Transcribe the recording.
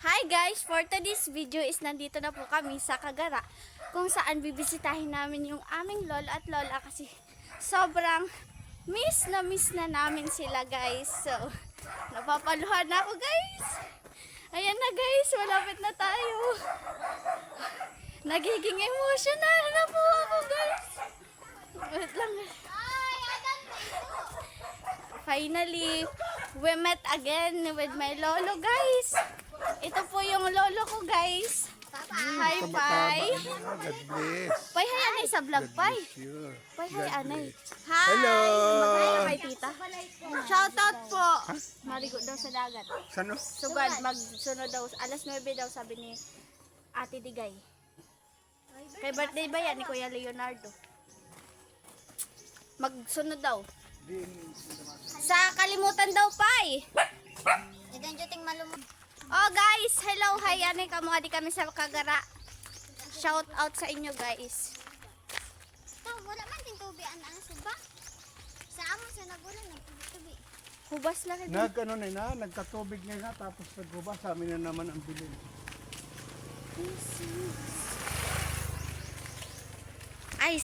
Hi guys! For today's video is nandito na po kami sa Cagara kung saan bibisitahin namin yung aming lolo at lola kasi sobrang miss na namin sila guys. So, napapaluhan na ako guys. Ayan na guys, malapit na tayo. Nagiging emotional na po ako guys. Wait lang. Finally, we met again with my lolo guys. Ito po yung lolo ko guys. Hi, Pai. God bless. Pai, hi, anay sa vlog, Pai. Sure. Pai, hi, anay. Hi. Hello. Mag-hi kay tita. Shoutout po. Marigo daw sa dagat. Sano? Sugad, magsunod daw. Alas 9 daw, sabi ni Ate Digay. Kay birthday ba yan ni Kuya Leonardo? Magsunod daw. Sa kalimutan daw, Pai. Idan juting malumog. Oh guys, hello, hi, anay kamo adi kami sa Cagara. Shout out sa inyo guys. Taw wala man ting tubi ang suba. Sa amo sa nagulan nagtubi. Hubas lang ito. Nagkatubig na tapos nagbaba sa amin na naman ang bilin.